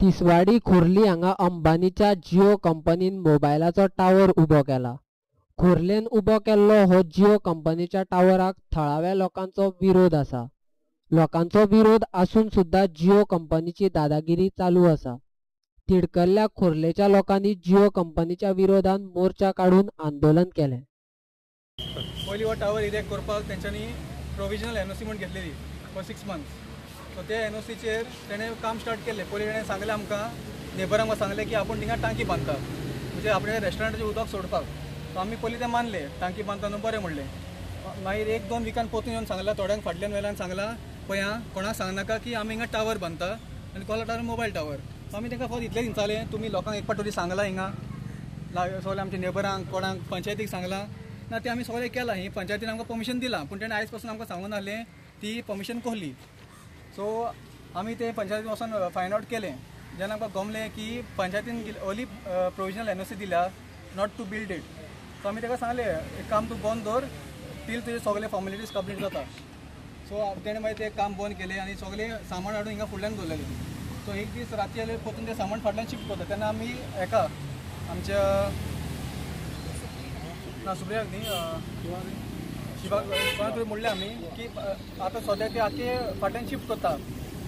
तिसवाडी खोर्ली हांगा अंबानीच्या जिओ कंपनीन मोबायलाचो टावर उबो केला। खोर्लेन उबो केल्लो हो जिओ कंपनीच्या टावराक थळाव्या लोकांचो विरोध आसा। लोकांचो विरोध आसून सुद्धा जिओ कंपनीची दादागिरी चालू आसा। तिडकल्ल्या खोर्लेच्या लोकांनी जिओ कंपनीच्या विरोधात मोर्चा काढून आंदोलन केले। पयलीं हो टावर इरेक्ट करपाक तेंच्यांनी प्रोविजनल एनओसी म्हूण घेतलेली फॉर 6 months। सो ते एनओसीचेर तेणें काम स्टार्ट केलें। पयलीं तेणें सांगलें आमकां नेबरांक सांगलें की आपूण थिंगा टांकी बांदता, म्हणजे आपणे रेस्टॉरंटाचें उदक सोडपाक। सो आमी पयलीं तें मानलें, टांकी बांदता न्हू बरें म्हणलें। मागीर 1-2 विकान परतून येवन सांगलां, थोड्यांक फाटल्यान वेल्यान सांगलां पळय आं कोणाक सांगनाका की आमी हिंगा टावर बांदता आनी कसलो टावर, मोबायल टावर। सो आमी तांकां फक्त इतलेंच विचारलें, तुमी लोकांक एक फावटी सांगलां हिंगा सगळ्या आमच्या नेबरांक कोणाक पंचायतीक सांगलां ना? ते आमी सगळें केलां, ही पंचायतीन आमकां परमिशन दिलां, पूण तेणें आयज पासून आमकां सांगून नासलें ती परमिशन कसली। सो आमी ते पंचायतीन वचून फायंड आउट केलें। जेन्ना आमकां गमलें की पंचायतीन ओली प्रोविजनल एनओसी दिल्या not to build it. So आमी ताका सांगलें एक काम तूं बंद दवर टील तुजे सगळे फॉर्मेलिटीज कंप्लीट जाता। सो तेणें मागीर तें काम बंद केलें आनी सगळें सामान हाडून हिंगा फुडल्यान दवरलेलें। सो एक दीस रातचे जाल्यार परतून तें सामान फाटल्यान शिफ्ट करता तेन्ना आमी हेका आमच्या ना सुप्रियाक न्ही शिवाक म्हणलें आमी की आतां सद्या ते आख्खे फाटल्यान शिफ्ट करता।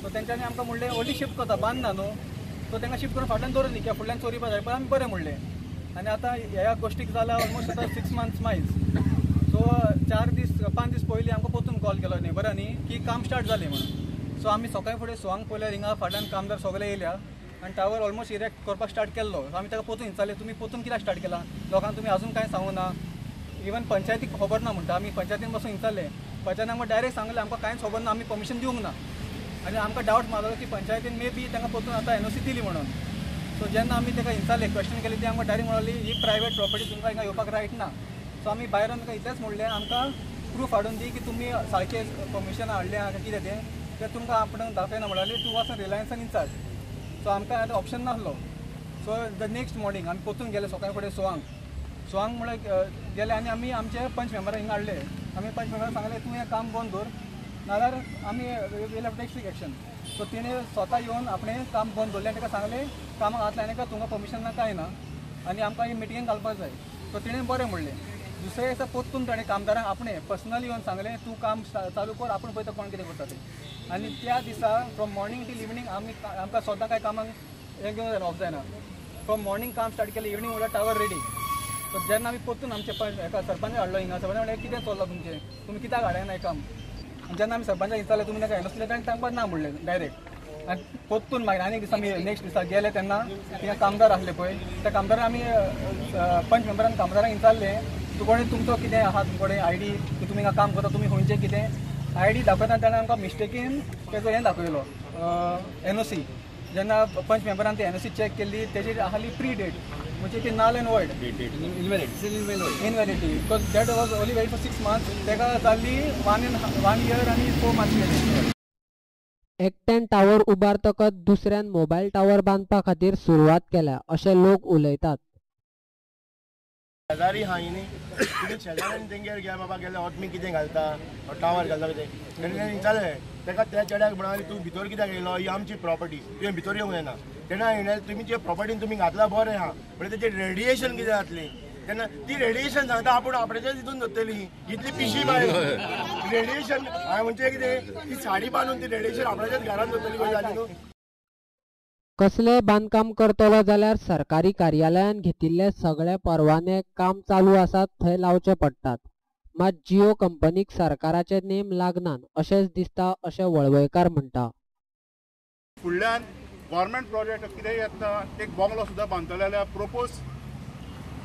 सो तेंच्यांनी आमकां म्हणलें ओली शिफ्ट करता, बांदना न्हू, सो तांकां शिफ्ट करून फाटल्यान दवरली कित्याक फुडल्यान चोरीपा जाय। पण आमी बरें म्हणलें आनी आतां ह्या गोश्टीक जाला ऑलमोस्ट आतां 6 months मायज। सो 5 दीस पयलीं आमकां परतून कॉल केलो नेबरांनी की काम स्टार्ट जालें म्हणून। सो आमी सकाळीं फुडें सवांक पयल्यार हिंगा फाटल्यान कामदार सगळे येयल्या आनी टावर ऑलमोस्ट इरेक्ट करपाक स्टार्ट केल्लो। सो आमी ताका परतून विचारलें तुमी परतून कित्याक स्टार्ट केला, लोकांक तुमी आजून कांय सांगूं ना, इवन पंचायतीक खबर ना म्हणटा। आमी पंचायतीन बसून विचारलें, पंचायतीन आमकां डायरेक्ट सांगलें आमकां कांयच खबर ना, आमी परमिशन दिवंक ना। आनी आमकां डावट मारलो की पंचायतीन मे बी तांकां परतून आतां एनओसी दिली म्हणून। सो जेन्ना आमी ताका विचारलें, क्वेश्चन केलें, ती आमकां डायरेक्ट म्हणली ही प्रायवेट प्रॉपर्टी, तुमकां हिंगा येवपाक रायट ना। सो आमी भायर ताका इतलेंच म्हणलें आमकां प्रूफ हाडून दी की तुमी सारकें परमिशन हाडलें काय कितें तें तुमकां आपण दाखयना म्हणलें तूं वचून रिलायन्सान विचार। सो आमकां आतां ऑप्शन नासलो। सो द नेक्स्ट मॉर्निंग आमी परतून गेले सकाळीं फुडें सवांक म्हळ्यार गेले आनी आमी आमचे पंच मेंबराक हिंगा हाडले। आमी पंच मेंबराक सांगलें तूं हें काम बंद दवर नाल्यार आमी will have take strict action. So तिणें स्वता येवन आपणें काम बंद दवरलें आनी ताका सांगलें कामाक हात लायनाका, तुमकां परमिशन ना कांय ना आनी आमकां ही मिटिंगेक घालपाक जाय। सो तिणें बरें म्हणलें। दुसऱ्या दिसा परतून ताणें कामदारांक आपणें पर्सनली येवन सांगलें तूं काम चालू कर, आपूण पळयता कोण कितें करता तें। आनी त्या दिसा फ्रॉम मॉर्निंग टील इवनिंग आमकां सद्दां कांय कामाक हें घेवंक जायना, ऑफ जायना। फ्रॉम मॉर्निंग काम स्टार्ट केलें, इवनिंग म्हणल्यार टावर रेडी। सो जेन्ना आमी परतून आमचे हेका सरपंच हाडलो हिंगा, सरपंच म्हणलें कितें चल्लां तुमचें, तुमी कित्याक हाडना हें काम। जेन्ना आमी सरपंचाक विचारलें तुमी ताका एनओसी ताणें तांकां ना म्हणलें डायरेक्ट। आनी परतून मागीर आनी एक दिसा आमी नेक्स्ट दिसा गेले तेन्ना थिंगा कामदार आसले पळय, त्या कामदारान आमी पंच मेंबरान कामदारांक विचारलें तुमचो कितें आहा तुमचे कडेन आयडी, की तुमी हिंगा काम करता, तुमी खंयचें कितें आयडी दाखयतना ताणें आमकां मिस्टेकीन तेजो हें दाखयलो एनओसी। जेन्ना पंच मेंबरान ती एनओसी चॅक केल्ली तेजेर आसली प्री डेट, म्हणजे ती null and void invalidity, because that was only valid for 6 months। ताका जाल्ली 1 year आनी 4 months। एकट्यान टावर उबारतकच दुसऱ्यान मोबायल टावर बांदपा खातीर सुरवात केल्या अशें लोक उलयतात। शेजारी हा न्ही, तुमी शेजाऱ्यान तेंगेर घ्या बाबा गेले हो तुमी कितें घालता, टावर घालता कितें। तेणें विचारलें ताका त्या चेड्याक म्हणाली तूं भितर कित्याक येयलो, ही आमची प्रॉपर्टी, तुवें भितर येवंक जायना। तेन्ना हें तुमचे प्रॉपर्टीन तुमी घातला बरें आहा, पण तेजें रेडिएशन कितें जातलें, तेन्ना ती रेडिएशन सांगता आपूण आपणाच्या हितून धरतली, इतली पिशी भायर रेडिएशन म्हणजे कितें, ती साडी बांदून ती रेडिएशन आपणाच्याच घरान धरतली कशी जाली न्हू। कसले बांदकाम करतलो जाल्यार सरकारी कार्यालयान घेतिल्ले सगळे परवाने काम चालू आसात थंय लावचे पडटात। मात जिओ कंपनीक सरकाराचे नेम लागनात अशेंच दिसता अशें वळवयकार म्हणटा। फुडल्यान गव्हर्मेंट प्रोजेक्ट कितें येता, एक बंगलो सुद्दां बांदतले जाल्यार प्रोपोज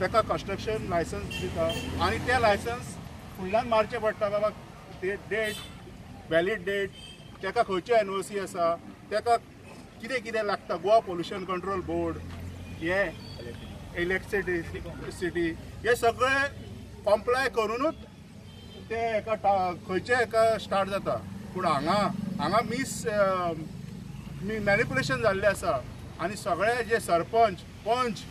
ताका कंस्ट्रक्शन लायसन्स दिता आनी तें लायसन्स फुडल्यान मारचें पडटा बाबा डेट वॅलीड डेट, ताका खंयचे एनओसी आसा, ताका कितें कितें लागता, गोवा पोल्युशन कंट्रोल बोर्ड, हे इलेक्ट्रिसिटी, हे सगळे कॉम्प्लाय करूनच ते एका खंयचे एका स्टार्ट जाता। पूण हांगा मॅनिपुलेशन जाल्लें आसा आनी सगळे जे सरपंच पंच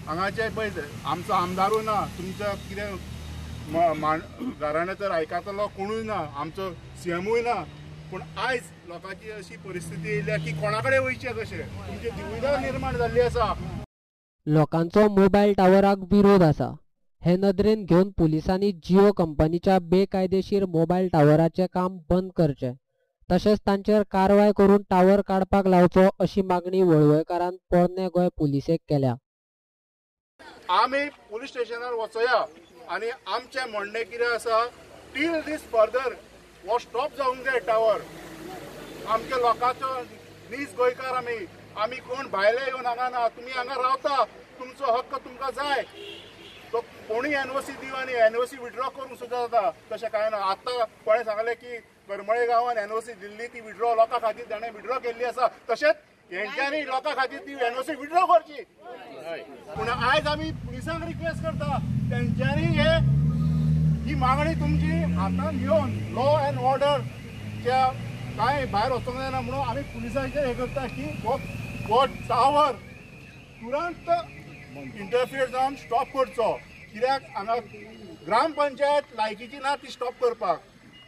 हांगाचे पळय आमचो आमदारूय ना, तुमचो कितें घराण्या तर आयकतलो कोणूय ना, आमचो सीएमूय ना, पूण आयज लोकांची अशी परिस्थिती येयल्या की कोणा कडेन वयचें कशें, तुमची दुविधा निर्माण जाल्ली आसा. लोकांचो मोबायल टावराक विरोध आसा. हे नदरेन घेवन पुलिसांनी जियो कंपनीच्या बेकायदेशीर मोबायल टावराचें काम बंद करचें तशेंच तांचेर कारवाय करून टावर काडपाक लावचो अशी मागणी वळवयकारान पोरने गोंय पुलिसेक केल्या. आमी पुलीस स्टेशनार वचया आनी आमचें म्हणणें कितें आसा, टील दीस फर्दर हो स्टॉप जावंक जाय टावर. आमच्या लोकांचो नीज गोंयकार आमी कोण भायले येवन हांगा ना, तुमी हांगा रावता, तुमचो हक्क तुमकां जाय. तो कोणी एनओसी दिव आनी एनओसी विड्रॉ करूंक सुद्दां जाता, तशें कांय ना. आतां कोणें सांगलें की करमळे गांवांत एनओसी दिल्ली, ती विड्रॉ लोकां खातीर ताणें विड्रॉ केल्ली आसा, तशेंच हेंच्यांनी लोकां खातीर ती एनओसी विड्रॉ करची. पूण आयज आमी पुलिसांक रिक्वेस्ट करता, तेंच्यांनी ही मागणी तुमची हातान घेवन लॉ अँड ऑर्डरच्या कांय भायर वचूंक जायना म्हणून आमी पुलिसांचेर हे करता की हो टावर तुरंत इंटरफियर जावन स्टॉप करचो. कित्याक हांगा ग्रामपंचायत लायकीची ना ती स्टॉप करपाक,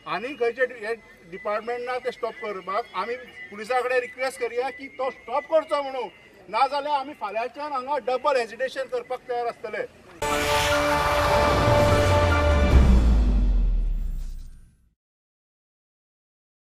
आनी खंयचे हे डिपार्टमेंट ना ते स्टॉप करपाक. आमी पुलिसा कडेन रिक्वेस्ट करया की तो स्टॉप करचो म्हणून, नाजाल्यार आमी फाल्यांच्यान हांगा डबल हेजिटेशन करपाक तयार आसतले.